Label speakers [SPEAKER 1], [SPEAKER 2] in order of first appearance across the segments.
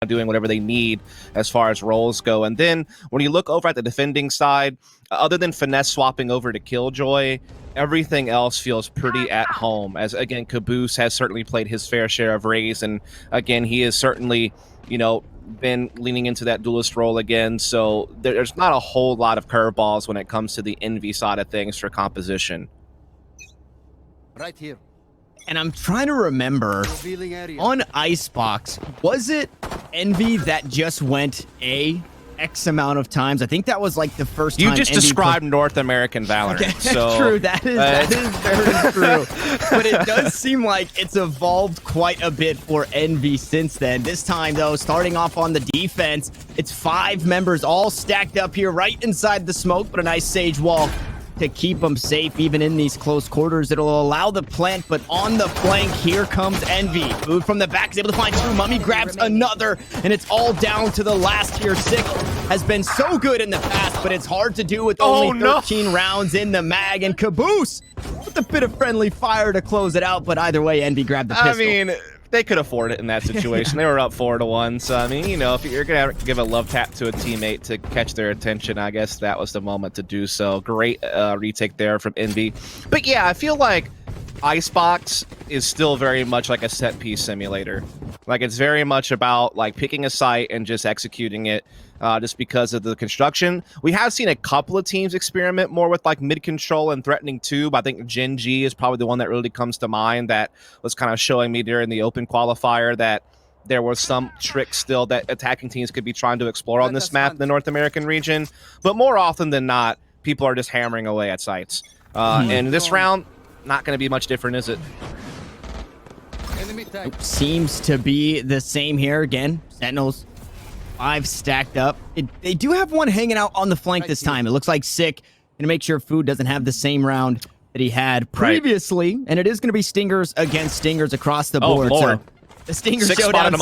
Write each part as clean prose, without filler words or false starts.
[SPEAKER 1] doing whatever they need as far as roles go. And then when you look over at the defending side, other than finesse swapping over to Killjoy, everything else feels pretty at home. As again, Caboose has certainly played his fair share of Raze, and again, he is certainly, been leaning into that duelist role again. So there's not a whole lot of curveballs when it comes to the Envy side of things for composition.
[SPEAKER 2] Right here.
[SPEAKER 3] And I'm trying to remember, on Icebox, was it Envy that just went A X amount of times? I think that was like the first time.
[SPEAKER 1] You just described North American Valorant.
[SPEAKER 3] Okay,
[SPEAKER 1] so
[SPEAKER 3] true, that is very true. But it does seem like it's evolved quite a bit for Envy since then. This time, though, starting off on the defense, it's 5 members all stacked up here right inside the smoke, but a nice Sage wall to keep them safe even in these close quarters. It'll allow the plant, but on the flank, here comes Envy. Moved from the back, is able to find 2. Mummy grabs another, and it's all down to the last here. Sick has been so good in the past, but it's hard to do with only 13 rounds in the mag. And Caboose with a bit of friendly fire to close it out, but either way, Envy grabbed the pistol.
[SPEAKER 1] I mean, they could afford it in that situation. They were up 4-1. So, I mean, if you're going to give a love tap to a teammate to catch their attention, I guess that was the moment to do so. Great retake there from Envy. But yeah, I feel like Icebox is still very much like a set piece simulator. Like, it's very much about like picking a site and just executing it. Just because of the construction. We have seen a couple of teams experiment more with like mid control and threatening tube. I think Gen G is probably the one that really comes to mind that was kind of showing me during the open qualifier that there was some tricks still that attacking teams could be trying to explore on this map in the North American region. But more often than not, people are just hammering away at sites. And this round, not going to be much different, is it?
[SPEAKER 3] Seems to be the same here again. Sentinels 5 stacked up. They do have one hanging out on the flank this time. It looks like Sick gonna make sure Food doesn't have the same round that he had previously, and it is gonna be Stingers against Stingers across the board. So the Stinger showdown.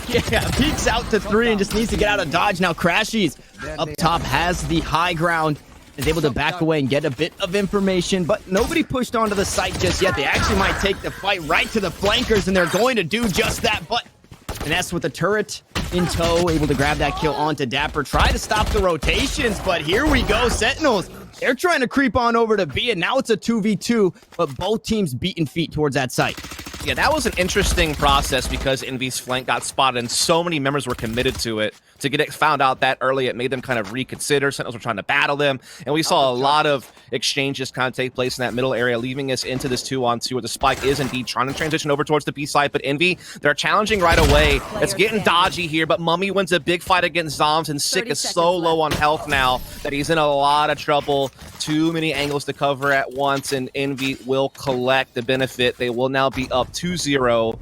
[SPEAKER 3] Yeah, peeks out to 3 and just needs to get out of dodge. Now Crashies up top has the high ground, is able to back away and get a bit of information, but nobody pushed onto the site just yet. They actually might take the fight right to the flankers, and they're going to do just that. But Finesse with the turret in tow, able to grab that kill onto Dapper. Try to stop the rotations, but here we go. Sentinels, they're trying to creep on over to B, and now it's a 2v2, but both teams beating feet towards that site.
[SPEAKER 1] Yeah, that was an interesting process because Envy's flank got spotted and so many members were committed to it. To get it found out that early, it made them kind of reconsider. Sentinels were trying to battle them, and we saw a lot of exchanges kind of take place in that middle area, leaving us into this 2-on-2 where the Spike is indeed trying to transition over towards the B side, but Envy, they're challenging right away. It's getting dodgy here, but Mummy wins a big fight against Zombs, and Sick is so low on health now that he's in a lot of trouble. Too many angles to cover at once, and Envy will collect the benefit. They will now be up 2-0.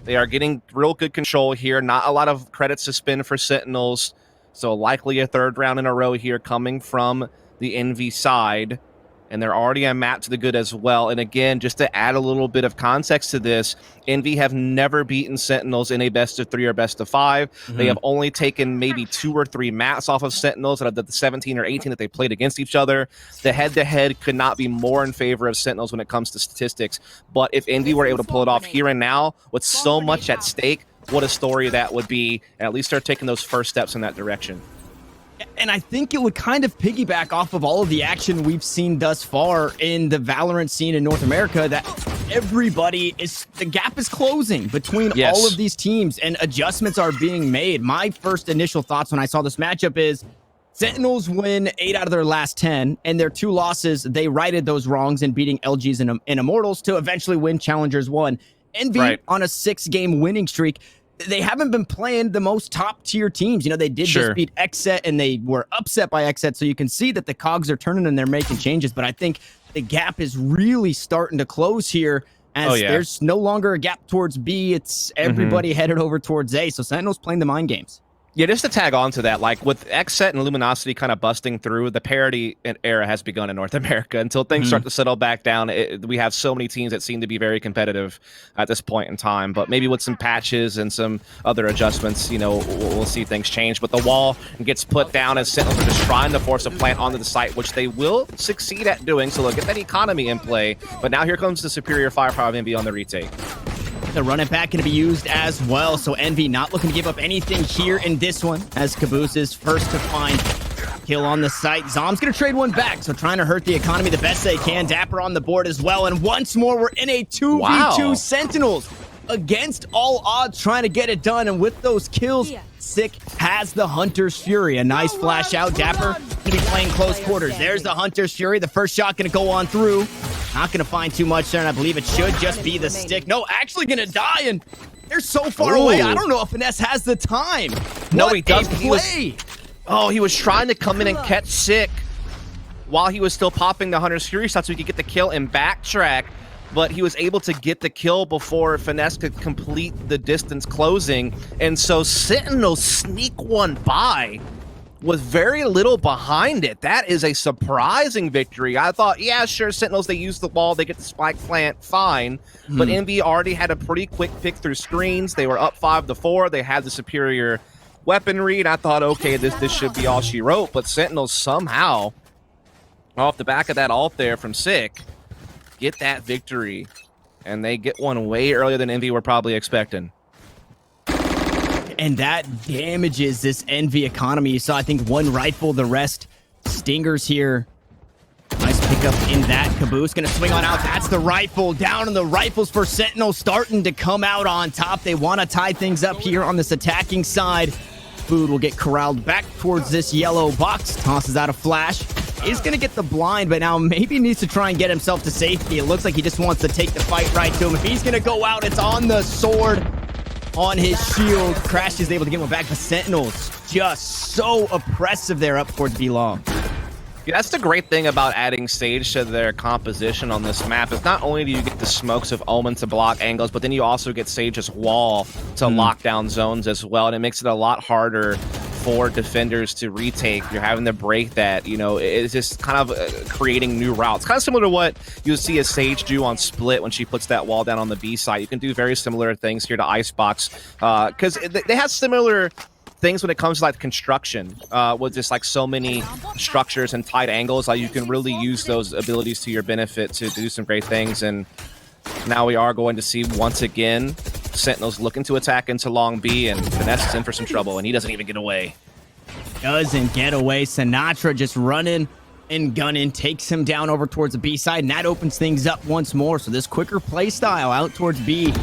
[SPEAKER 1] They are getting real good control here. Not a lot of credits to spend for Sentinels. So likely a 3rd round in a row here coming from the Envy side. And they're already a map to the good as well. And again, just to add a little bit of context to this, Envy have never beaten Sentinels in a best of 3 or best of 5. They have only taken maybe 2 or 3 maps off of Sentinels out of the 17 or 18 that they played against each other. The head-to-head could not be more in favor of Sentinels when it comes to statistics. But if Envy were able to pull it off here and now with so much at stake, what a story that would be. And at least start taking those first steps in that direction.
[SPEAKER 3] And I think it would kind of piggyback off of all of the action we've seen thus far in the Valorant scene in North America, that the gap is closing between all of these teams and adjustments are being made. My first initial thoughts when I saw this matchup is Sentinels win 8 out of their last 10, and their 2 losses, they righted those wrongs in beating LGs and Immortals to eventually win Challengers 1. Envy on a 6-game winning streak. They haven't been playing the most top-tier teams. They did just beat XSET, and they were upset by XSET, so you can see that the cogs are turning and they're making changes. But I think the gap is really starting to close here as there's no longer a gap towards B. It's everybody headed over towards A, so Sentinel's playing the mind games.
[SPEAKER 1] Yeah, just to tag on to that, like with XSET and Luminosity kind of busting through, the parity era has begun in North America. Until things start to settle back down, we have so many teams that seem to be very competitive at this point in time. But maybe with some patches and some other adjustments, we'll see things change. But the wall gets put down as Sentinels are just trying to force a plant onto the site, which they will succeed at doing. So they'll get that economy in play. But now here comes the superior firepower of Envy on the retake.
[SPEAKER 3] The run it back going to be used as well. So Envy not looking to give up anything here in this one, as Caboose is first to find kill on the site. Zom's going to trade one back, so trying to hurt the economy the best they can. Dapper on the board as well. And once more, we're in a 2v2 Sentinels against all odds, trying to get it done. And with those kills, Sick has the Hunter's Fury. A nice flash out. Dapper going to be playing close quarters. There's the Hunter's Fury. The first shot going to go on through. Not going to find too much there, and I believe it should just be the stick. No, actually going to die, and they're so far away. I don't know if Finesse has the time.
[SPEAKER 1] No,
[SPEAKER 3] what
[SPEAKER 1] he does.
[SPEAKER 3] He
[SPEAKER 1] was trying to come in and catch Sick while he was still popping the Hunter's Fury shot so he could get the kill and backtrack. But he was able to get the kill before Finesse could complete the distance closing. And so Sentinel sneak one by with very little behind it. That is a surprising victory. I thought, yeah, sure, Sentinels, they use the wall, they get the spike plant, fine. But Envy already had a pretty quick pick through screens. They were up 5-4. They had the superior weaponry, and I thought, okay, this should be all she wrote. But Sentinels somehow, off the back of that ult there from Sick, get that victory, and they get one way earlier than Envy were probably expecting.
[SPEAKER 3] And that damages this Envy economy. You saw, I think, one rifle, the rest stingers here. Nice pickup in that. Caboose gonna swing on out. That's the rifle. Down on the rifles for Sentinel, starting to come out on top. They want to tie things up here on this attacking side. Food will get corralled back towards this yellow box. Tosses out a flash. Is going to get the blind, but now maybe needs to try and get himself to safety. It looks like he just wants to take the fight right to him. If he's going to go out, it's on the sword, on his shield. Crash is able to get one back. The Sentinels just so oppressive there up towards B-Long.
[SPEAKER 1] Yeah, that's the great thing about adding Sage to their composition on this map. Is not only do you get the smokes of Omen to block angles, but then you also get Sage's wall to lock down zones as well, and it makes it a lot harder for defenders to retake. You're having to break that, you know, it's just kind of creating new routes. Kind of similar to what you'll see a Sage do on Split when she puts that wall down on the B side. You can do very similar things here to Icebox, because they have similar things when it comes to like construction, with just like so many structures and tight angles. Like you can really use those abilities to your benefit to do some great things. And now we are going to see once again Sentinels looking to attack into Long B, and Finesse is in for some trouble, and he doesn't even get away.
[SPEAKER 3] Doesn't get away. Sinatra just running and gunning, takes him down over towards the B side, and that opens things up once more. So this quicker play style out towards B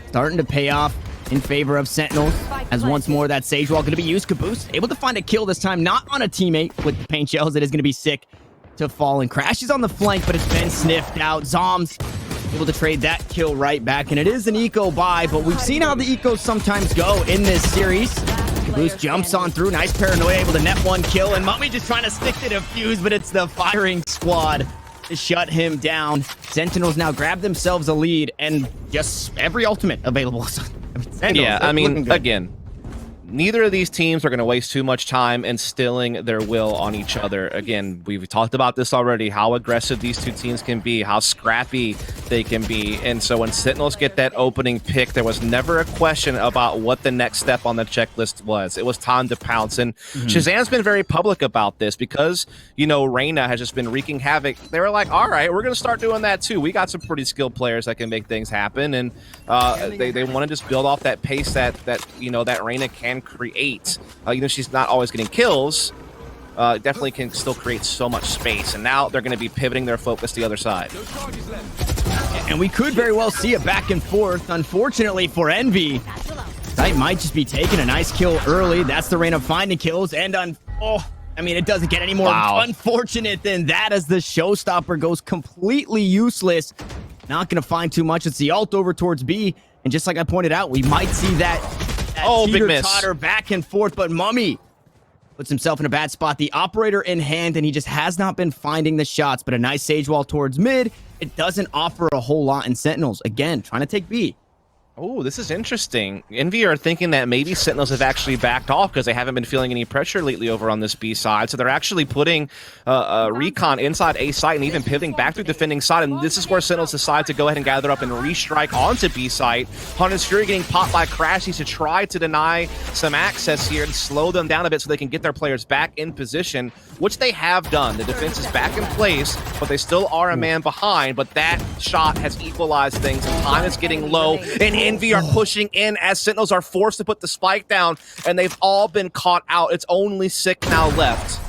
[SPEAKER 3] starting to pay off in favor of Sentinels, as once more that Sage Wall going to be used. Caboose able to find a kill this time, not on a teammate with the paint shells. It is going to be Sick to fall, and Crash is on the flank, but it's been sniffed out. Zoms able to trade that kill right back, and it is an eco buy, but we've seen how the ecos sometimes go in this series. Caboose jumps on through, nice paranoia, able to net one kill, and Mummy just trying to stick to defuse, but it's the firing squad to shut him down. Sentinels now grab themselves a lead, and just every ultimate available.
[SPEAKER 1] Yeah, I mean, again, neither of these teams are going to waste too much time instilling their will on each other. Again, we've talked about this already, how aggressive these two teams can be, how scrappy they can be. And so when Sentinels get that opening pick, there was never a question about what the next step on the checklist was. It was time to pounce. And Shazam's been very public about this because, you know, Reyna has just been wreaking havoc. They were like, all right, we're going to start doing that too. We got some pretty skilled players that can make things happen. And they want to just build off that pace that you know, that Reyna can create. You know, she's not always getting kills, definitely can still create so much space, and now they're going to be pivoting their focus to the other side.
[SPEAKER 3] And we could very well see a back and forth. Unfortunately for Envy, Sight might just be taking a nice kill early. That's the Reyna finding kills, and I mean, it doesn't get any more unfortunate than that, as the showstopper goes completely useless. Not going to find too much. It's the ult over towards B, and just like I pointed out, we might see that
[SPEAKER 1] big miss.
[SPEAKER 3] Totter back and forth, but Mummy puts himself in a bad spot. The operator in hand, and he just has not been finding the shots, but a nice Sage Wall towards mid. It doesn't offer a whole lot in Sentinels. Again, trying to take B.
[SPEAKER 1] Oh, this is interesting. Envy are thinking that maybe Sentinels have actually backed off because they haven't been feeling any pressure lately over on this B side. So they're actually putting recon inside A side and even pivoting back through defending side. And this is where Sentinels decide to go ahead and gather up and restrike onto B side. Hunter's Fury getting popped by Crashies to try to deny some access here and slow them down a bit so they can get their players back in position, which they have done. The defense is back in place, but they still are a man behind. But that shot has equalized things, and time is getting low. And Envy are pushing in as Sentinels are forced to put the spike down, and they've all been caught out. It's only Sick now left.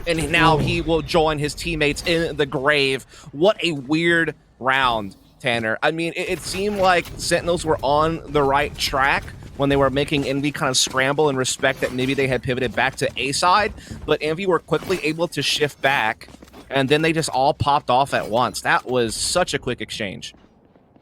[SPEAKER 1] And now he will join his teammates in the grave. What a weird round, Tanner. I mean, it seemed like Sentinels were on the right track when they were making Envy kind of scramble and respect that maybe they had pivoted back to A side, but Envy were quickly able to shift back, and then they just all popped off at once. That was such a quick exchange.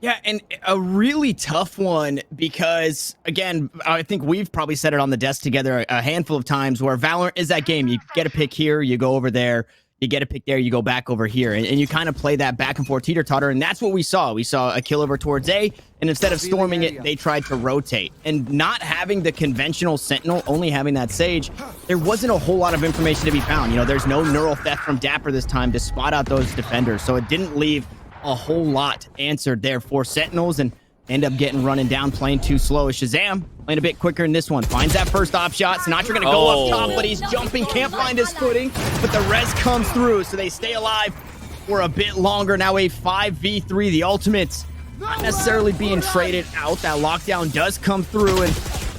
[SPEAKER 3] Yeah, and a really tough one because, again, I think we've probably said it on the desk together a handful of times where Valorant is that game. You get a pick here, you go over there. You get a pick there, you go back over here. And you kind of play that back and forth teeter-totter, and that's what we saw. We saw a kill over towards A, and instead of storming it, they tried to rotate. And not having the conventional Sentinel, only having that Sage, there wasn't a whole lot of information to be found. You know, there's no neural theft from Dapper this time to spot out those defenders, so it didn't leave a whole lot answered there for Sentinels, and end up getting running down, playing too slow. Shazam playing a bit quicker in this one. Finds that first op shot. Sinatra gonna go up top, but he's jumping, can't find his footing, but the res comes through, so they stay alive for a bit longer. Now a 5v3. The ultimates not necessarily being traded out. That lockdown does come through and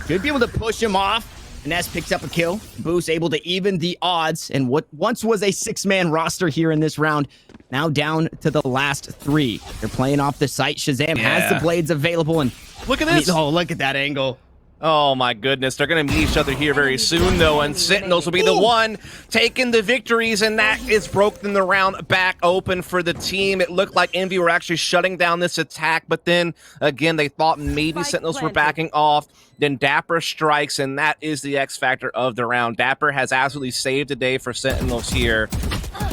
[SPEAKER 3] should be able to push him off. Ness picks up a kill. Boost able to even the odds, and what once was a 6-man roster here in this round, now down to the last 3. They're playing off the site. Shazam has the blades available, and
[SPEAKER 1] look at this.
[SPEAKER 3] Oh, look at that angle.
[SPEAKER 1] Oh my goodness, they're going to meet each other here very soon, though, and Sentinels will be the one taking the victories, and that is broken the round back open for the team. It looked like Envy were actually shutting down this attack, but then, again, they thought maybe Sentinels were backing off. Then Dapper strikes, and that is the X factor of the round. Dapper has absolutely saved the day for Sentinels here.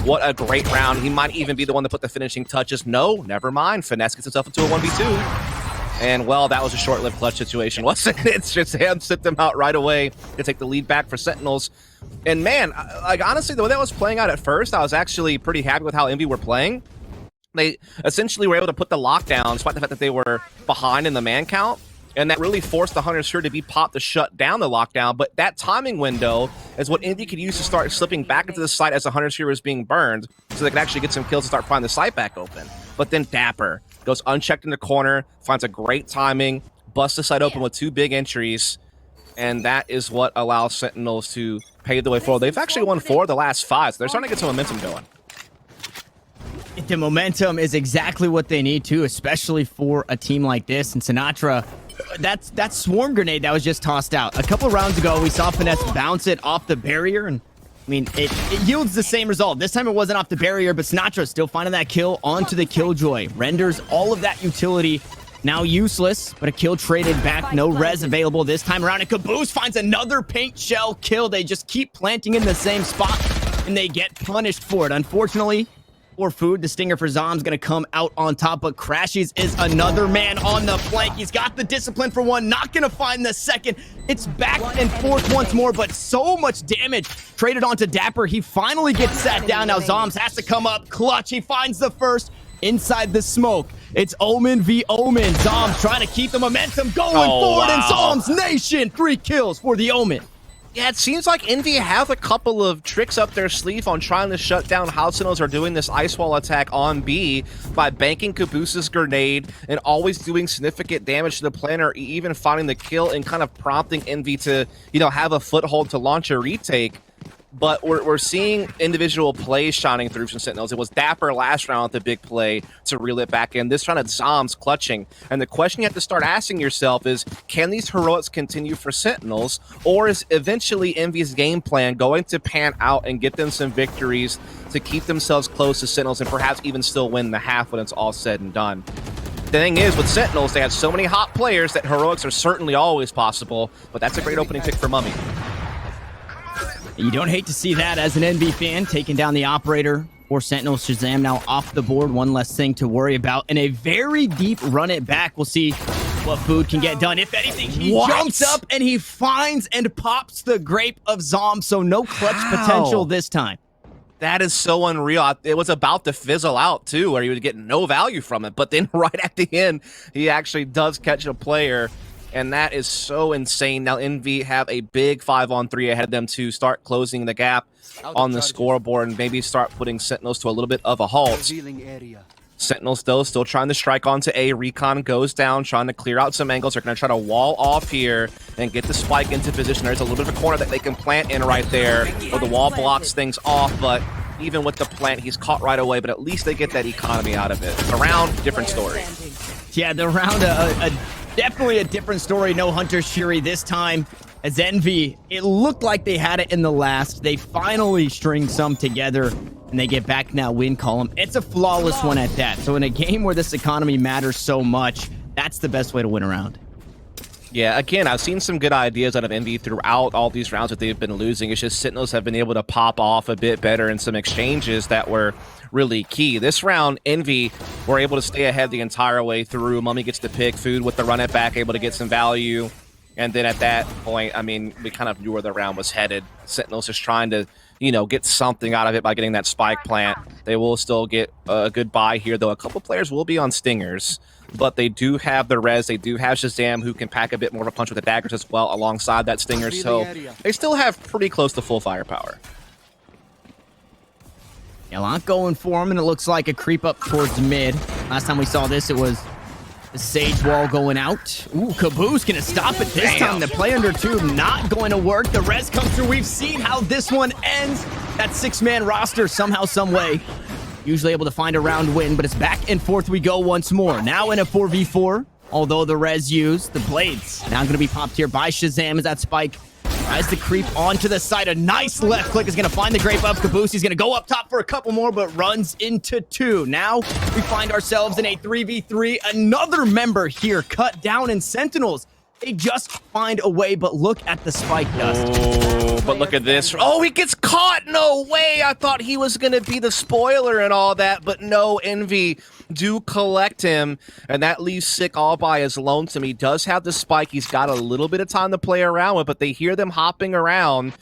[SPEAKER 1] What a great round. He might even be the one to put the finishing touches. No, never mind. Finesse gets himself into a 1v2. And, well, that was a short-lived clutch situation, wasn't it? It's just him sit them out right away to take the lead back for Sentinels. And, man, like, honestly, the way that was playing out at first, I was actually pretty happy with how Envy were playing. They essentially were able to put the lockdown, despite the fact that they were behind in the man count. And that really forced the Hunters here to be popped to shut down the lockdown. But that timing window is what Envy could use to start slipping back into the site as the Hunters here was being burned, so they could actually get some kills and start prying the site back open. But then Dapper goes unchecked in the corner, finds a great timing, busts the site open with 2 big entries, and that is what allows Sentinels to pave the way forward. They've actually won 4 of the last 5, so they're starting to get some momentum going.
[SPEAKER 3] The momentum is exactly what they need to, especially for a team like this. And Sinatra, that swarm grenade that was just tossed out. A couple rounds ago, we saw Finesse bounce it off the barrier, and I mean, it yields the same result. This time it wasn't off the barrier, but Sinatra still finding that kill onto the Killjoy. Renders all of that utility now useless, but a kill traded back. No res available this time around. And Caboose finds another paint shell kill. They just keep planting in the same spot, and they get punished for it. Unfortunately, for Food, the stinger for Zom's gonna come out on top, but Crashies is another man on the flank. He's got the discipline for one, not gonna find the second. It's back and forth once more, but so much damage traded onto Dapper. He finally gets sat down. Now Zoms has to come up clutch. He finds the first inside the smoke. It's Omen v Omen. Zoms trying to keep the momentum going forward, and Zoms Nation, 3 kills for the Omen.
[SPEAKER 1] Yeah, it seems like Envy have a couple of tricks up their sleeve on trying to shut down how Sentinels are doing this ice wall attack on B by banking Caboose's grenade and always doing significant damage to the planner, even finding the kill and kind of prompting Envy to, you know, have a foothold to launch a retake. But we're seeing individual plays shining through from Sentinels. It was Dapper last round with the big play to reel it back in. This round it's Zoms clutching. And the question you have to start asking yourself is, can these heroics continue for Sentinels? Or is eventually Envy's game plan going to pan out and get them some victories to keep themselves close to Sentinels and perhaps even still win the half when it's all said and done? The thing is, with Sentinels, they have so many hot players that heroics are certainly always possible, but that's a great opening pick for Mummy.
[SPEAKER 3] You don't hate to see that as an NB fan, taking down the operator for Sentinels. Shazam now off the board, one less thing to worry about. And a very deep run it back. We'll see what Food can get done. If anything, he jumps up and he finds and pops the Grape of Zom, so no clutch potential this time.
[SPEAKER 1] That is so unreal. It was about to fizzle out, too, where he would get no value from it. But then right at the end, he actually does catch a player. And that is so insane. Now Envy have a big 5-on-3 ahead of them to start closing the gap on the scoreboard and maybe start putting Sentinels to a little bit of a halt. Sentinels, though, still trying to strike onto A. Recon goes down, trying to clear out some angles. They're going to try to wall off here and get the spike into position. There's a little bit of a corner that they can plant in right there where the wall blocks things off, but even with the plant, he's caught right away, but at least they get that economy out of it. The round, different story.
[SPEAKER 3] Yeah, the round, definitely a different story. No Hunter Shuri this time. As Envy, it looked like they had it in the last. They finally string some together, and they get back in that win column. It's a flawless one at that. So in a game where this economy matters so much, that's the best way to win a round.
[SPEAKER 1] Yeah, again, I've seen some good ideas out of Envy throughout all these rounds that they've been losing. It's just Sentinels have been able to pop off a bit better in some exchanges that were really key. This round, Envy were able to stay ahead the entire way through. Mummy gets to pick Food with the run it back, able to get some value. And then at that point, I mean, we kind of knew where the round was headed. Sentinels just trying to, you know, get something out of it by getting that spike plant. They will still get a good buy here, though. A couple players will be on stingers, but they do have the res. They do have Shazam, who can pack a bit more of a punch with the daggers as well alongside that stinger. So they still have pretty close to full firepower.
[SPEAKER 3] Yeah, a lot going for him, and it looks like a creep up towards mid. Last time we saw this, it was the Sage Wall going out. Ooh, Caboose gonna stop it this time. The play under 2 not going to work. The res comes through. We've seen how this one ends. That 6-man roster somehow, some way. Usually able to find a round win, but it's back and forth we go once more. Now in a 4v4, although the res used. The blades now going to be popped here by Shazam as that spike tries to creep onto the side. A nice left click is going to find the grape up. Caboose is going to go up top for a couple more, but runs into 2. Now we find ourselves in a 3v3. Another member here cut down in Sentinels. They just find a way, but look at the spike dust.
[SPEAKER 1] Oh, but look at this. Oh, he gets caught. No way. I thought he was going to be the spoiler and all that, but no, Envy do collect him, and that leaves Sick all by his lonesome. He does have the spike. He's got a little bit of time to play around with, but they hear them hopping around,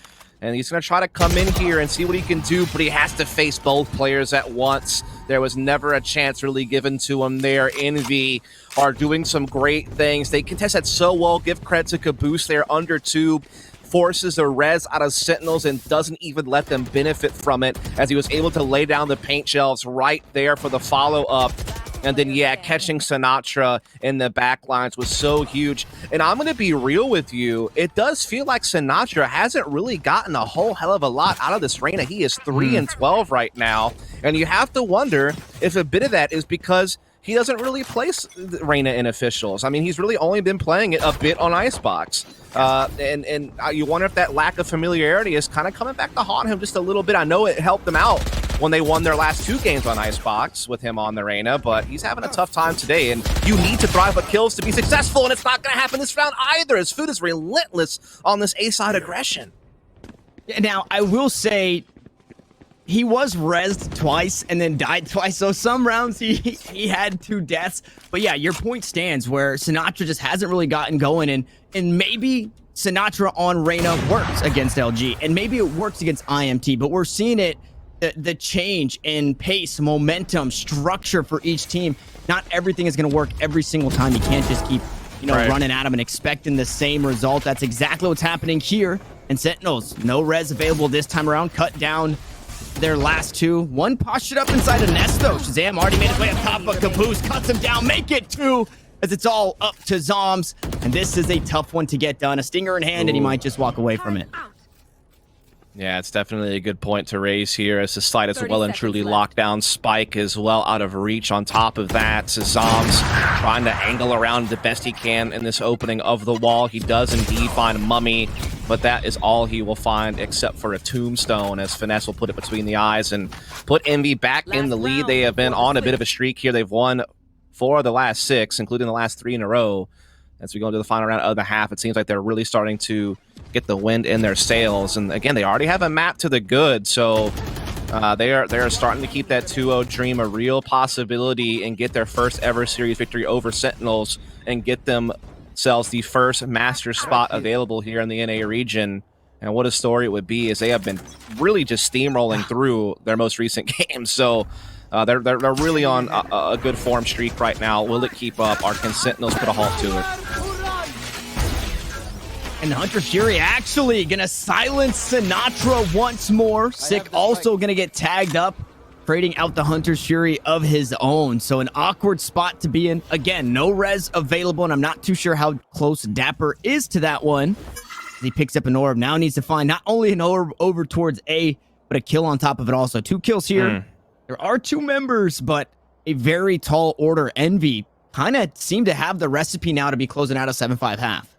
[SPEAKER 1] and he's going to try to come in here and see what he can do, but he has to face both players at once. There was never a chance really given to him there. Envy are doing some great things. They contest that so well. Give credit to Caboose there under 2. Forces a res out of Sentinels and doesn't even let them benefit from it, as he was able to lay down the paint shelves right there for the follow-up. And then, yeah, catching Sinatra in the back lines was so huge. And I'm going to be real with you. It does feel like Sinatra hasn't really gotten a whole hell of a lot out of this Reyna. He is 3-12 right now. And you have to wonder if a bit of that is because he doesn't really play Reyna in officials. I mean, he's really only been playing it a bit on Icebox. And you wonder if that lack of familiarity is kind of coming back to haunt him just a little bit. I know it helped them out when they won their last 2 games on Icebox with him on the Reyna, but he's having a tough time today, and you need to thrive with kills to be successful, and it's not going to happen this round either, as Food is relentless on this A-side aggression.
[SPEAKER 3] Now, I will say, he was rezzed twice and then died twice, so some rounds he had 2 deaths. But yeah, your point stands where Sinatra just hasn't really gotten going, and maybe Sinatra on Reyna works against LG, and maybe it works against IMT, but we're seeing it, the change in pace, momentum, structure for each team. Not everything is going to work every single time. You can't just keep, running at them and expecting the same result. That's exactly what's happening here. And Sentinels, no res available this time around. Cut down their last 2. One pushed it up inside a nest, though. Shazam already made his way up top, but Caboose cuts him down. Make it 2, as it's all up to Zoms. And this is a tough one to get done. A stinger in hand, and he might just walk away from it.
[SPEAKER 1] Yeah, it's definitely a good point to raise here, as the site is well and truly locked down. Spike is well out of reach on top of that. Zoms trying to angle around the best he can in this opening of the wall. He does indeed find Mummy, but that is all he will find except for a tombstone, as Finesse will put it between the eyes and put Envy back in the lead. They have been on a bit of a streak here. They've won 4 of the last 6, including the last 3 in a row. As we go into the final round of the half, it seems like they're really starting to get the wind in their sails. And again, they already have a map to the good, so they are starting to keep that 2-0 dream a real possibility and get their first ever series victory over Sentinels and get themselves the first master spot available here in the NA region. And what a story it would be, as they have been really just steamrolling through their most recent games. So they're really on a good form streak right now. Will it keep up, or can Sentinels put a halt to it?
[SPEAKER 3] And Hunter Fury actually gonna silence Sinatra once more. Sick also gonna get tagged up trading out the Hunter's Fury of his own. So an awkward spot to be in. Again, no res available, and I'm not too sure how close Dapper is to that one. He picks up an orb. Now needs to find not only an orb over towards A, but a kill on top of it also. 2 kills here. There are 2 members, but a very tall order. Envy kind of seem to have the recipe now to be closing out a 7-5 half.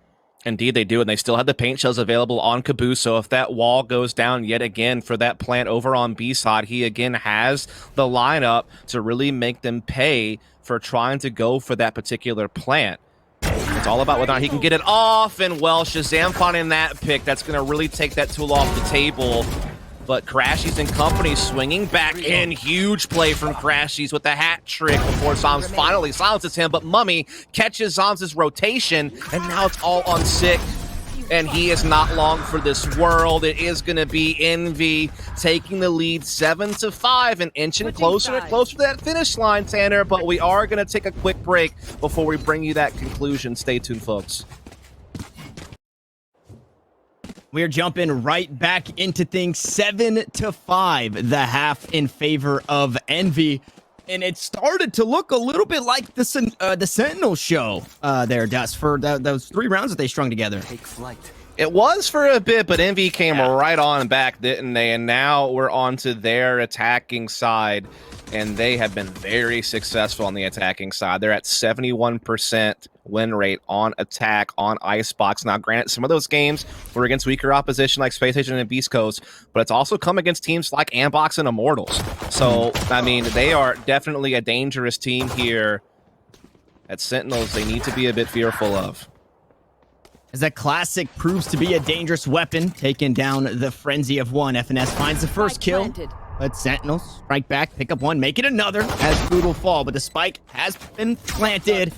[SPEAKER 1] Indeed, they do, and they still have the paint shells available on Caboose, so if that wall goes down yet again for that plant over on B side, he again has the lineup to really make them pay for trying to go for that particular plant. It's all about whether or not he can get it off, and well, Shazam finding that pick, that's going to really take that tool off the table. But Crashies and company swinging back in. Huge play from Crashies with the hat trick before Zoms finally silences him. But Mummy catches Zoms' rotation, and now it's all on Sick. And he is not long for this world. It is going to be Envy taking the lead 7-5 and inching closer and closer to that finish line, Tanner. But we are going to take a quick break before we bring you that conclusion. Stay tuned, folks.
[SPEAKER 3] We're jumping right back into things. 7-5, the half in favor of Envy. And it started to look a little bit like the Sentinel show there, Dust, for those 3 rounds that they strung together.
[SPEAKER 2] Take flight.
[SPEAKER 1] It was for a bit, but Envy came right on back, didn't they? And now we're on to their attacking side, and they have been very successful on the attacking side. They're at 71% win rate on attack on Icebox. Now, granted, some of those games were against weaker opposition like Space Station and Beast Coast, but it's also come against teams like Ambox and Immortals. So, I mean, they are definitely a dangerous team here at Sentinels. They need to be a bit fearful of.
[SPEAKER 3] As that classic proves to be a dangerous weapon, taking down the Frenzy of 1. FNS finds the first kill. But Sentinels strike back, pick up 1, make it another as Food will fall. But the spike has been planted.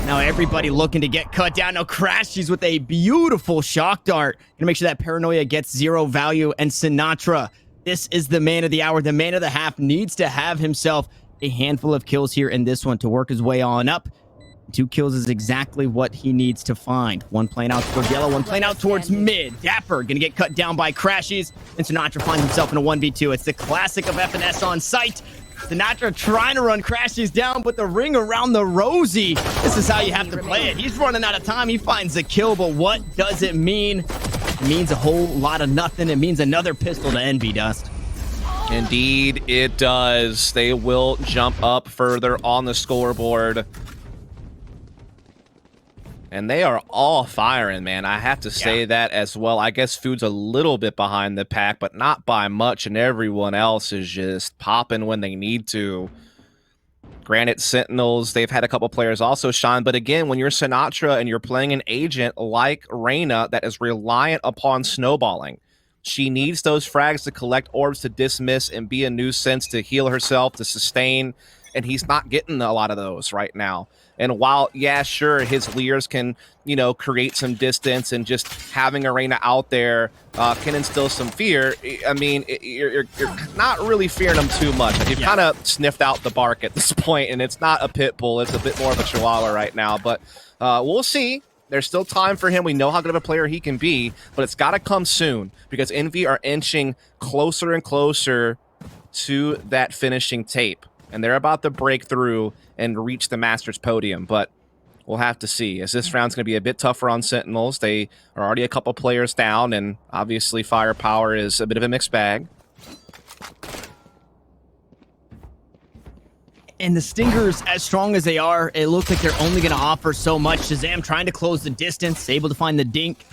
[SPEAKER 3] Now everybody looking to get cut down. Now Crashies with a beautiful shock dart. Gonna make sure that Paranoia gets 0 value. And Sinatra, this is the man of the hour. The man of the half needs to have himself a handful of kills here in this one to work his way on up. 2 kills is exactly what he needs to find. 1 playing out towards yellow, 1 playing out towards mid. Dapper gonna get cut down by Crashies, and Sinatra finds himself in a 1v2. It's the classic of FNS on site. Sinatra trying to run Crashies down, but the ring around the rosy. This is how you have to play it. He's running out of time. He finds the kill, but what does it mean? It means a whole lot of nothing. It means another pistol to Envy, Dust.
[SPEAKER 1] Indeed, it does. They will jump up further on the scoreboard. And they are all firing, man. I have to say that as well. I guess Food's a little bit behind the pack, but not by much, and everyone else is just popping when they need to. Granted, Sentinels, they've had a couple players also shine, but again, when you're Sinatra and you're playing an agent like Reyna that is reliant upon snowballing, she needs those frags to collect orbs to dismiss and be a nuisance, to heal herself, to sustain, and he's not getting a lot of those right now. And while, yeah, sure, his Leers can, you know, create some distance, and just having Arena out there can instill some fear, I mean, you're not really fearing him too much. Like, you've kind of sniffed out the bark at this point, and it's not a pit bull. It's a bit more of a chihuahua right now. But we'll see. There's still time for him. We know how good of a player he can be, but it's got to come soon, because Envy are inching closer and closer to that finishing tape. And they're about to break through and reach the Masters podium, but we'll have to see. As this round's going to be a bit tougher on Sentinels. They are already a couple players down, and obviously firepower is a bit of a mixed bag.
[SPEAKER 3] And the Stingers, as strong as they are, it looks like they're only going to offer so much. Shazam trying to close the distance, able to find the dink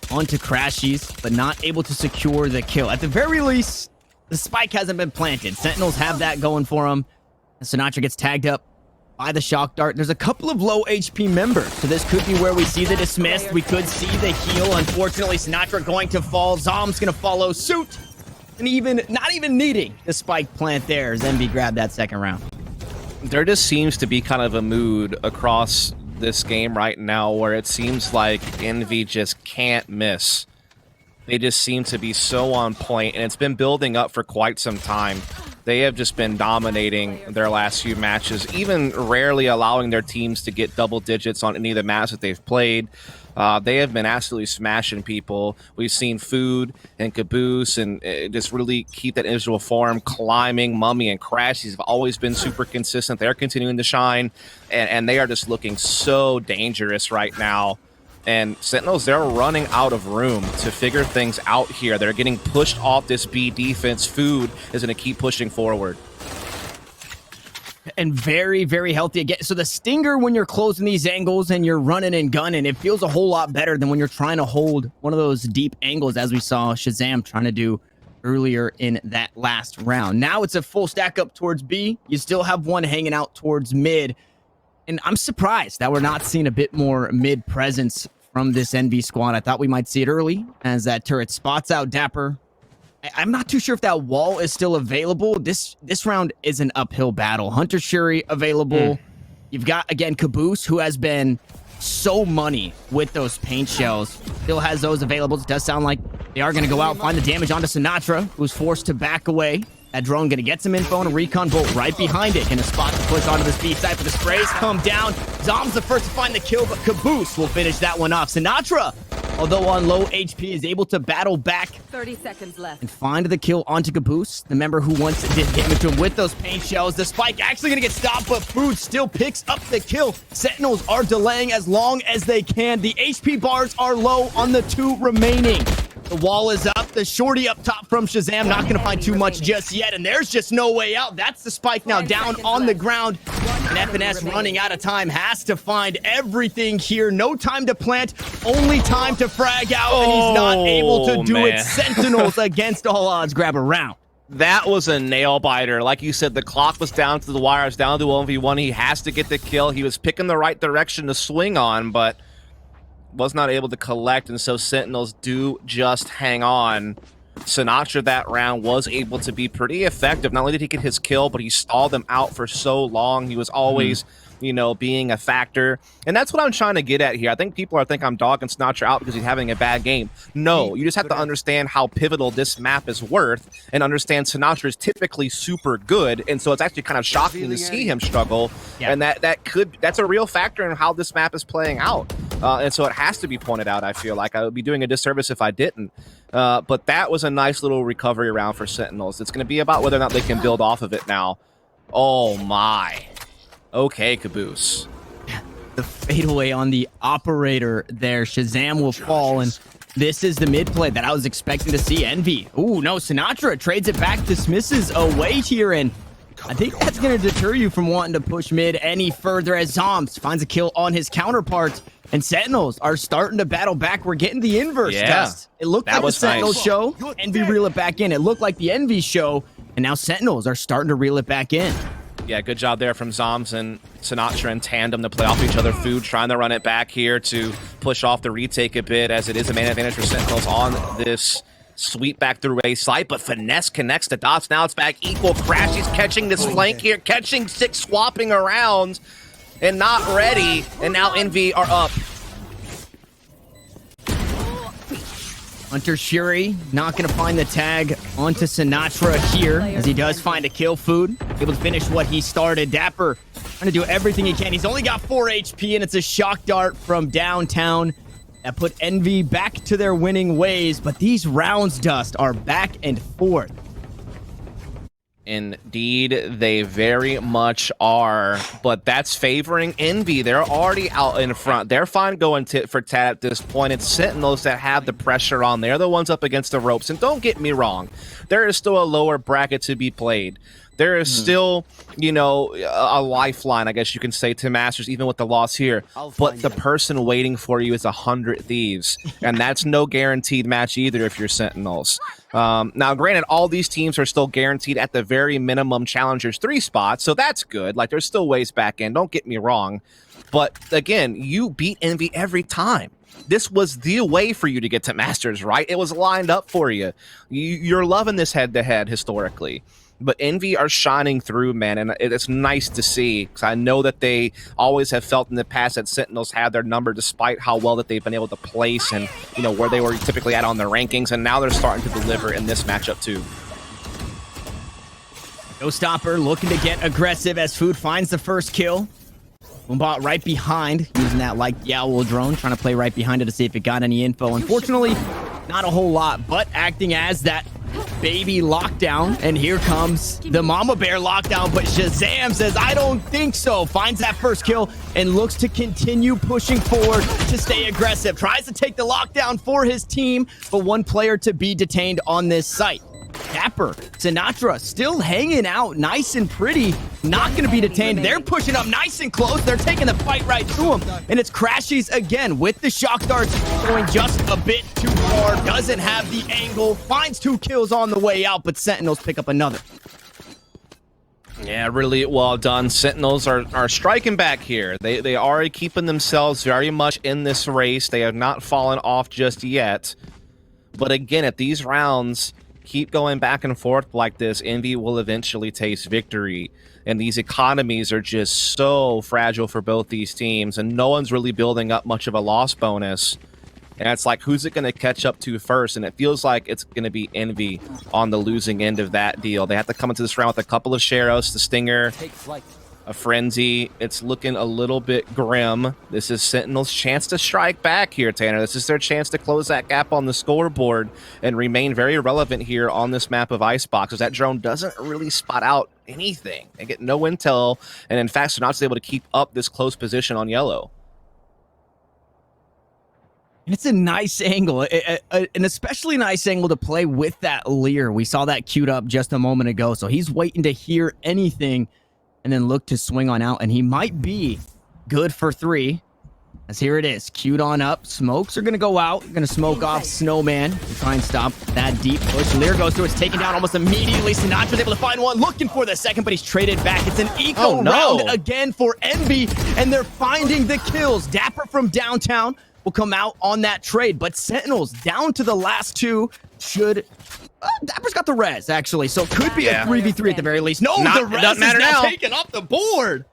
[SPEAKER 3] onto Crashies, but not able to secure the kill. At the very least, the spike hasn't been planted. Sentinels have that going for them. Sinatra gets tagged up by the shock dart. There's a couple of low HP members, so this could be where we see the dismissed. We could see the heal. Unfortunately, Sinatra going to fall. Zom's going to follow suit. And not even needing the spike plant there as Envy grabbed that second round.
[SPEAKER 1] There just seems to be kind of a mood across this game right now where it seems like Envy just can't miss. They just seem to be so on point, and it's been building up for quite some time. They have just been dominating their last few matches, even rarely allowing their teams to get double digits on any of the maps that they've played. They have been absolutely smashing people. We've seen Food and Caboose and just really keep that individual form climbing. Mummy and Crash, these have always been super consistent. They're continuing to shine, and they are just looking so dangerous right now. And Sentinels, they're running out of room to figure things out here. They're getting pushed off this B defense. Food is going to keep pushing forward.
[SPEAKER 3] And very, very healthy again. So the stinger, when you're closing these angles and you're running and gunning, it feels a whole lot better than when you're trying to hold one of those deep angles, as we saw Shazam trying to do earlier in that last round. Now it's a full stack up towards B. You still have one hanging out towards mid. And I'm surprised that we're not seeing a bit more mid presence from this NV squad. I thought we might see it early as that turret spots out Dapper. I'm not too sure if that wall is still available. This round is an uphill battle. Hunter Shuri available. You've got, again, Caboose, who has been so money with those paint shells. Still has those available. It does sound like they are going to go out and find the damage onto Sinatra, who's forced to back away. That drone going to get some info and a recon bolt right behind it. Going to spot the push onto this B side for the sprays. Come down. Zom's the first to find the kill, but Caboose will finish that one off. Sinatra, although on low HP, is able to battle back
[SPEAKER 4] 30 seconds left
[SPEAKER 3] and find the kill onto Caboose, the member who once did damage to him with those paint shells. The spike actually going to get stopped, but Food still picks up the kill. Sentinels are delaying as long as they can. The HP bars are low on the two remaining. The wall is up. The shorty up top from Shazam. Not going to find too much just yet. And there's just no way out. That's the spike now down on the ground. And FNS running out of time. Has to find everything here. No time to plant. Only time to frag out. And he's not able to do it. Sentinels against all odds grab a round.
[SPEAKER 1] That was a nail biter. Like you said, the clock was down to the wire. It's down to 1v1. He has to get the kill. He was picking the right direction to swing on, but was not able to collect, and so Sentinels do just hang on. Sinatra that round was able to be pretty effective. Not only did he get his kill, but he stalled them out for so long. He was always, you know, being a factor. And that's what I'm trying to get at here. I think people are thinking I'm dogging Sinatra out because he's having a bad game. No, you just have to understand how pivotal this map is worth and understand Sinatra is typically super good. And so it's actually kind of shocking to see him struggle. Yeah. And that's a real factor in how this map is playing out. And so it has to be pointed out, I feel like. I would be doing a disservice if I didn't. But that was a nice little recovery round for Sentinels. It's going to be about whether or not they can build off of it now. Oh, my. Okay, Caboose.
[SPEAKER 3] The fadeaway on the operator there. Shazam will fall, and this is the mid play that I was expecting to see. Envy. Ooh, no, Sinatra trades it back, dismisses away here, and I think that's going to deter you from wanting to push mid any further as Zoms finds a kill on his counterparts, and Sentinels are starting to battle back. We're getting the inverse, Dust. It looked like the Sentinels show. Envy reel it back in. It looked like the Envy show, and now Sentinels are starting to reel it back in.
[SPEAKER 1] Yeah, good job there from Zoms and Sinatra in tandem to play off each other. Food trying to run it back here to push off the retake a bit, as it is a man advantage for Sentinels on this sweep back through a site, but Finesse connects the dots. Now it's back equal. Crash, he's catching this flank here, catching 6, swapping around, and not ready. And now Envy are up.
[SPEAKER 3] Hunter Shuri not going to find the tag onto Sinatra here, as he does find a kill. Food able to finish what he started. Dapper trying to do everything he can. He's only got 4 HP, and it's a shock dart from downtown that put Envy back to their winning ways. But these rounds, Dust, are back and forth.
[SPEAKER 1] Indeed, they very much are, but that's favoring Envy. They're already out in front. They're fine going tit for tat at this point. It's Sentinels that have the pressure on. They're the ones up against the ropes. And don't get me wrong, there is still a lower bracket to be played. There is still, you know, a lifeline, I guess you can say, to Masters, even with the loss here. But the person waiting for you is 100 Thieves. And that's no guaranteed match either if you're Sentinels. Now, granted, all these teams are still guaranteed at the very minimum Challengers 3 spots, so that's good. Like, there's still ways back in, don't get me wrong. But, again, you beat Envy every time. This was the way for you to get to Masters, right? It was lined up for you. You're loving this head-to-head historically. But Envy are shining through, man, and it's nice to see, because I know that they always have felt in the past that Sentinels had their number despite how well that they've been able to place and, you know, where they were typically at on the rankings, and now they're starting to deliver in this matchup too.
[SPEAKER 3] Showstopper looking to get aggressive as Food finds the first kill. Boombot right behind, using that like Yowl drone, trying to play right behind it to see if it got any info. Unfortunately, not a whole lot, but acting as that baby lockdown. And here comes the mama bear lockdown, but Shazam says, I don't think so. Finds that first kill and looks to continue pushing forward to stay aggressive. Tries to take the lockdown for his team, but one player to be detained on this site. Dapper, Sinatra still hanging out nice and pretty, not going to be detained. They're pushing up nice and close. They're taking the fight right to him. And it's Crashies again with the shock darts going just a bit too far. Doesn't have the angle. Finds 2 kills on the way out, but Sentinels pick up another.
[SPEAKER 1] Yeah, really well done. Sentinels are striking back here. They are keeping themselves very much in this race. They have not fallen off just yet. But again, at these rounds, keep going back and forth like this, Envy will eventually taste victory. And these economies are just so fragile for both these teams, and no one's really building up much of a loss bonus. And it's like, who's it going to catch up to first? And it feels like it's going to be Envy on the losing end of that deal. They have to come into this round with a couple of Sheros, the Stinger, a Frenzy. It's looking a little bit grim. This is Sentinel's chance to strike back here, Tanner. This is their chance to close that gap on the scoreboard and remain very relevant here on this map of Icebox, because that drone doesn't really spot out anything. They get no intel, and in fact, Sonatra's able to keep up this close position on yellow.
[SPEAKER 3] And it's a nice angle, an especially nice angle to play with that Leer. We saw that queued up just a moment ago, so he's waiting to hear anything and then look to swing on out, and he might be good for 3. As here it is, queued on up. Smokes are going to go out. Going to smoke off Snowman to try and stop that deep push. Leer goes through. It's taken down almost immediately. Sinatra's able to find one, looking for the second, but he's traded back. It's an eco round again for Envy, and they're finding the kills. Dapper from downtown will come out on that trade, but Sentinels down to the last 2 should... Dapper's got the res, actually, so could be a 3v3 at the very least. No, the res is now taken off the board.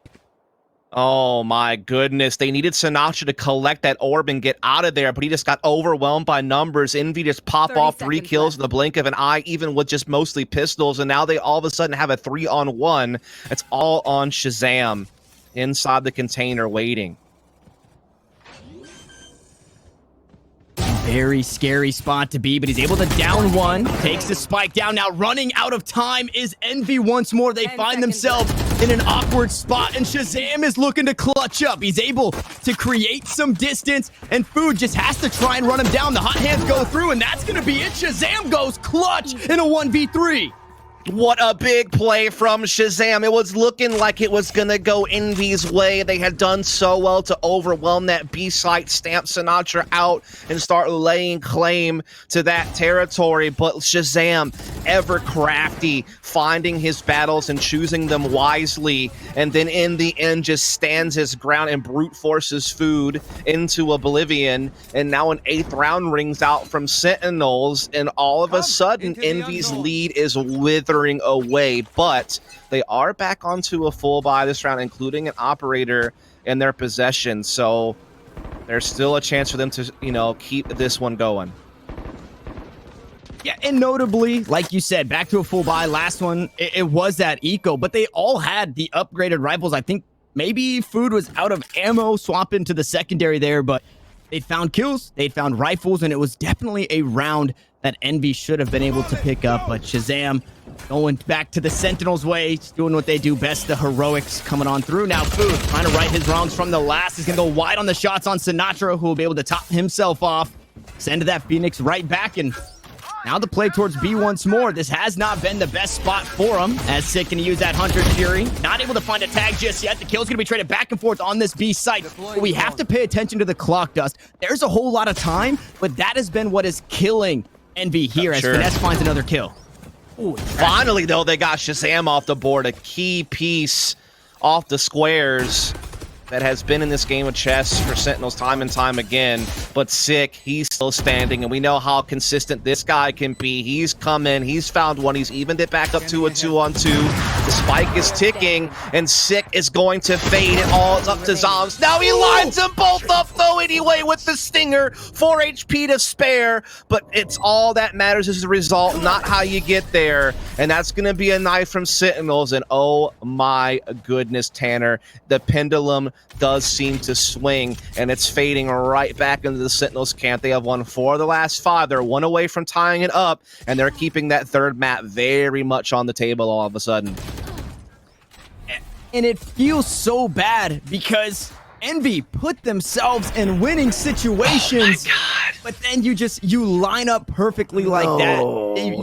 [SPEAKER 1] Oh my goodness. They needed Sinatra to collect that orb and get out of there, but he just got overwhelmed by numbers. Envy just pop off 3 kills in the blink of an eye, even with just mostly pistols, and now they all of a sudden have a 3-on-1. It's all on Shazam inside the container waiting.
[SPEAKER 3] Very scary spot to be, but he's able to down one. Takes the spike down. Now running out of time is Envy once more. They find themselves in an awkward spot, and Shazam is looking to clutch up. He's able to create some distance, and Food just has to try and run him down. The hot hands go through, and that's going to be it. Shazam goes clutch in a 1v3.
[SPEAKER 1] What a big play from Shazam. It was looking like it was going to go Envy's way. They had done so well to overwhelm that B site, stamp Sinatra out, and start laying claim to that territory. But Shazam, ever crafty, finding his battles and choosing them wisely, and then in the end just stands his ground and brute forces Food into oblivion. And now an 8th round rings out from Sentinels, and all of a sudden Envy's lead is withering away, but they are back onto a full buy this round, including an operator in their possession, so there's still a chance for them to, you know, keep this one going.
[SPEAKER 3] Yeah, and notably, like you said, back to a full buy. Last one, it was that eco, but they all had the upgraded rifles. I think maybe Food was out of ammo, swap into the secondary there, but they found kills, they found rifles, and it was definitely a round that Envy should have been able to pick up. But Shazam going back to the Sentinels' way, doing what they do best, the heroics coming on through. Now Food trying to right his wrongs from the last. He's going to go wide on the shots on Sinatra, who will be able to top himself off. Send that Phoenix right back, and now the play towards B once more. This has not been the best spot for him, as Sick can use that Hunter's Fury. Not able to find a tag just yet. The kill's going to be traded back and forth on this B site. But we have to pay attention to the clock dust. There's a whole lot of time, but that has been what is killing Envy here as Finesse finds another kill.
[SPEAKER 1] Ooh, finally, though, they got Shazam off the board. A key piece off the squares. that has been in this game of chess for Sentinels time and time again, but Sick, he's still standing, and we know how consistent this guy can be. He's come in, he's found one, he's evened it back up to a 2-on-2. The spike is ticking, and Sick is going to fade it all up to Zombs. Now he lines them both up though anyway with the Stinger, 4 HP to spare, but it's all that matters is the result, not how you get there, and that's going to be a knife from Sentinels, and oh my goodness, Tanner, the pendulum does seem to swing, and it's fading right back into the Sentinels camp. They have won 4 of the last 5. They're 1 away from tying it up, and they're keeping that third map very much on the table all of a sudden.
[SPEAKER 3] And it feels so bad because Envy put themselves in winning situations, but then you line up perfectly like that.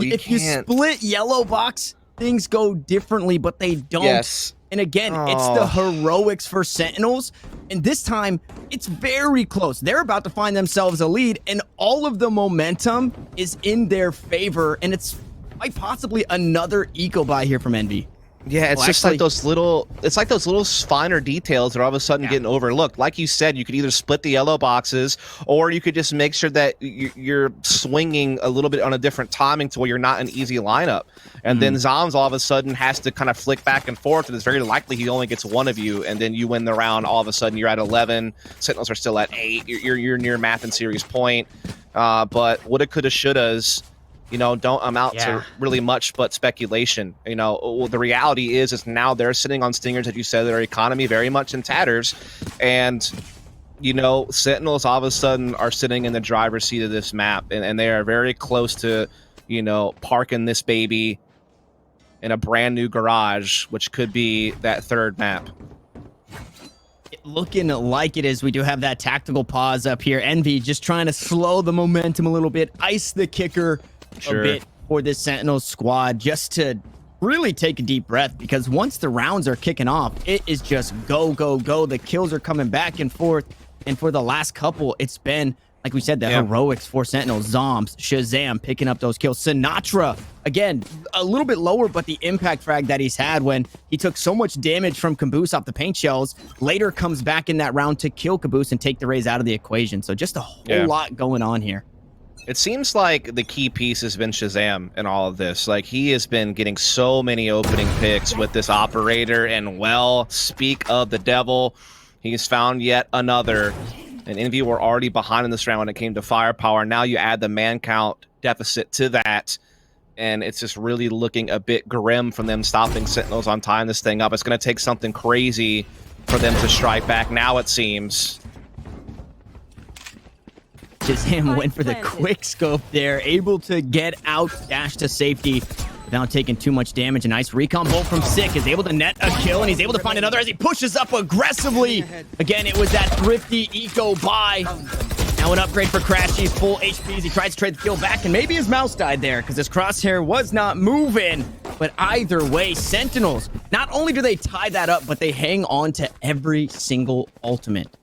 [SPEAKER 3] If you split yellow box, things go differently, but they don't.
[SPEAKER 1] Yes.
[SPEAKER 3] And again, it's the heroics for Sentinels, and this time it's very close. They're about to find themselves a lead, and all of the momentum is in their favor, and it's quite possibly another eco buy here from Envy.
[SPEAKER 1] Yeah, it's just like those little, it's like those little finer details that are all of a sudden getting overlooked. Like you said, you could either split the yellow boxes, or you could just make sure that you're swinging a little bit on a different timing to where you're not an easy lineup. And then Zombs all of a sudden has to kind of flick back and forth, and it's very likely he only gets one of you, and then you win the round. All of a sudden you're at 11, Sentinels are still at 8, you're near math and series point. But woulda, coulda, shouldas, you know, don't amount to really much but speculation. You know, the reality is now they're sitting on Stingers, as you said, their economy very much in tatters. And, you know, Sentinels all of a sudden are sitting in the driver's seat of this map. And they are very close to, you know, parking this baby in a brand new garage, which could be that third map.
[SPEAKER 3] Looking like it is. We do have that tactical pause up here. Envy just trying to slow the momentum a little bit, ice the kicker a bit for this Sentinels squad, just to really take a deep breath, because once the rounds are kicking off, it is just go, go, go. The kills are coming back and forth, and for the last couple, it's been, like we said, the heroics for Sentinels. Zombs, Shazam picking up those kills. Sinatra, again, a little bit lower, but the impact frag that he's had when he took so much damage from Caboose off the paint shells, later comes back in that round to kill Caboose and take the Raze out of the equation. So just a whole lot going on here.
[SPEAKER 1] It seems like the key piece has been Shazam in all of this. Like, he has been getting so many opening picks with this operator, and, well, speak of the devil, he's found yet another. And Envy were already behind in this round when it came to firepower. Now you add the man count deficit to that, and it's just really looking a bit grim from them stopping Sentinels on tying this thing up. It's going to take something crazy for them to strike back now, it seems.
[SPEAKER 3] Shazam went for the quick scope there, able to get out, dash to safety without taking too much damage. A nice recon bolt from Sick is able to net a kill, and he's able to find another as he pushes up aggressively. Again, it was that thrifty eco buy. Now an upgrade for Crash. He's full HPs. He tries to trade the kill back, and maybe his mouse died there because his crosshair was not moving. But either way, Sentinels, not only do they tie that up, but they hang on to every single ultimate.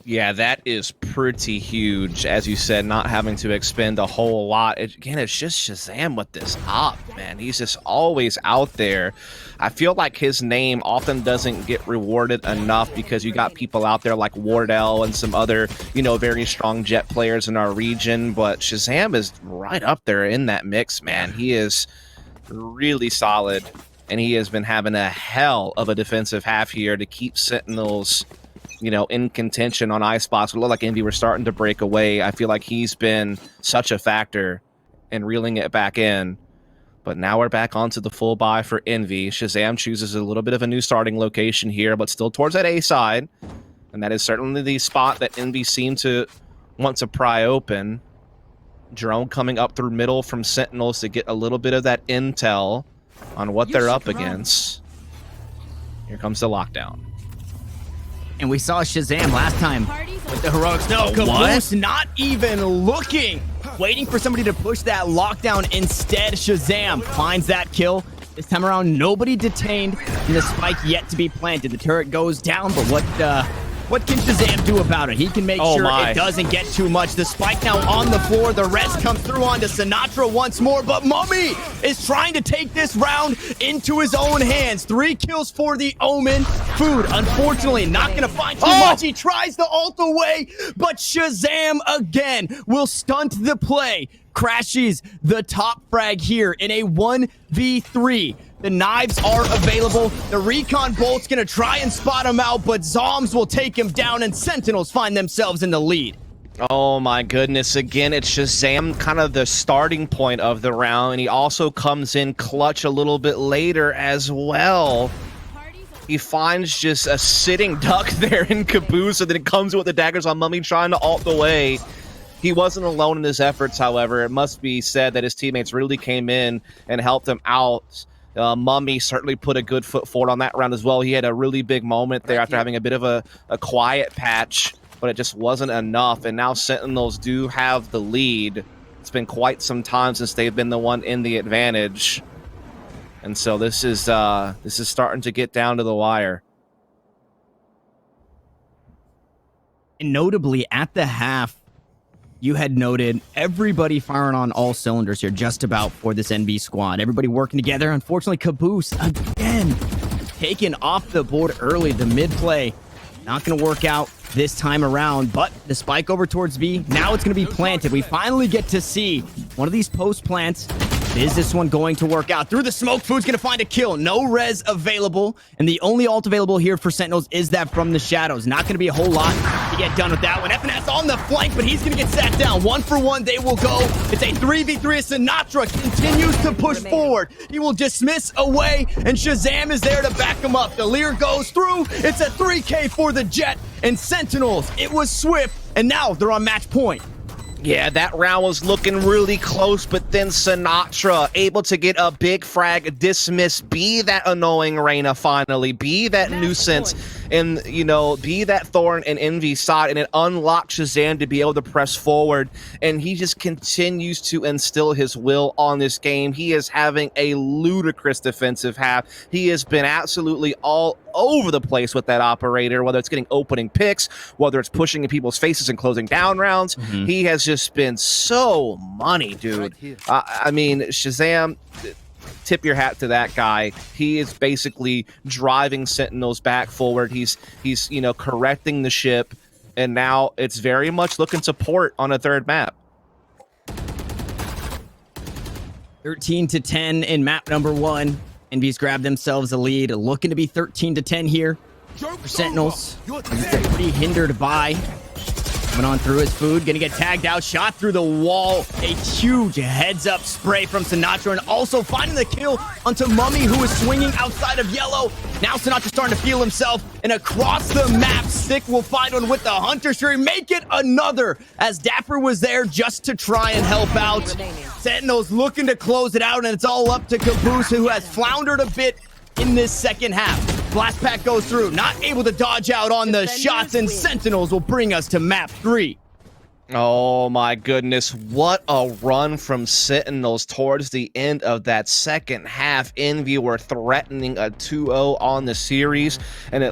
[SPEAKER 1] Yeah, that is pretty huge, as you said, not having to expend a whole lot. Again, it's just Shazam with this op, man. He's just always out there. I feel like his name often doesn't get rewarded enough because you got people out there like Wardell and some other, you know, very strong Jet players in our region, but Shazam is right up there in that mix, man. He is really solid, and he has been having a hell of a defensive half here to keep Sentinels, you know, in contention on ice spots. It looked like Envy were starting to break away. I feel like he's been such a factor in reeling it back in. But now we're back onto the full buy for Envy. Shazam chooses a little bit of a new starting location here, but still towards that A side. And that is certainly the spot that Envy seemed to want to pry open. Drone coming up through middle from Sentinels to get a little bit of that intel on what they're up against. Here comes the lockdown.
[SPEAKER 3] And we saw Shazam last time with the heroics. No, Caboose not even looking. Waiting for somebody to push that lockdown. Instead, Shazam finds that kill. This time around, nobody detained, and the spike yet to be planted. The turret goes down, but what What can Shazam do about it? He can make sure
[SPEAKER 1] my.
[SPEAKER 3] it doesn't get too much. The spike now on the floor. The rest comes through onto Sinatra once more, but Mummy is trying to take this round into his own hands. 3 kills for the Omen. Food, unfortunately, not going to find too much. He tries to ult away, but Shazam again will stunt the play. Crashes the top frag here in a 1v3. The knives are available. The recon bolt's gonna try and spot him out, but Zombs will take him down, and Sentinels find themselves in the lead.
[SPEAKER 1] Oh my goodness, again, it's Shazam kind of the starting point of the round, and he also comes in clutch a little bit later as well. He finds just a sitting duck there in Caboose, and then it comes with the daggers on Mummy trying to ult away. He wasn't alone in his efforts, however. It must be said that his teammates really came in and helped him out. Mummy certainly put a good foot forward on that round as well. He had a really big moment there after having a bit of a quiet patch, but it just wasn't enough. And now Sentinels do have the lead. It's been quite some time since they've been the one in the advantage. And so this is starting to get down to the wire.
[SPEAKER 3] And notably, at the half, you had noted everybody firing on all cylinders here just about for this NB squad. Everybody working together. Unfortunately, Caboose, again, taken off the board early. The mid play, not going to work out this time around, but the spike over towards B, now it's going to be planted. We finally get to see one of these post plants. Is this one going to work out? Through the smoke, Food's going to find a kill. No res available, and the only ult available here for Sentinels is that from the shadows. Not going to be a whole lot to get done with that one. FNS on the flank, but he's going to get sat down. 1 for 1, they will go. It's a 3v3 as Sinatra continues to push forward. He will dismiss away, and Shazam is there to back him up. The Lear goes through. It's a 3K for the Jet, and Sentinels, it was swift, and now they're on match point.
[SPEAKER 1] Yeah, that round was looking really close, but then Sinatra able to get a big frag, dismiss, be that annoying Reyna finally, be that nuisance, and, you know, be that thorn in Envy's side, and it unlocks Shazam to be able to press forward, and he just continues to instill his will on this game. He is having a ludicrous defensive half. He has been absolutely all over the place with that operator, whether it's getting opening picks, whether it's pushing in people's faces and closing down rounds. He has just been so money, dude. I mean, Shazam, tip your hat to that guy. He is basically driving Sentinels back forward. He's you know, correcting the ship, and now it's very much looking to port on a third map.
[SPEAKER 3] 13-10 in map number 1. Envy's grabbed themselves a lead, looking to be 13-10 here for Sentinels. Pretty hindered by. Coming on through his Food, gonna get tagged out, shot through the wall. A huge heads-up spray from Sinatra, and also finding the kill onto Mummy, who is swinging outside of yellow. Now Sinatra starting to feel himself, and across the map, Sick will find one with the Hunter Shuri. Make it another, as Dapper was there just to try and help out. Sentinels looking to close it out, and it's all up to Caboose, who has floundered a bit in this second half. Blast pack goes through, not able to dodge out on the shots, and Sentinels will bring us to map 3.
[SPEAKER 1] Oh my goodness, what a run from Sentinels towards the end of that second half. Envy were threatening a 2-0 on the series, and it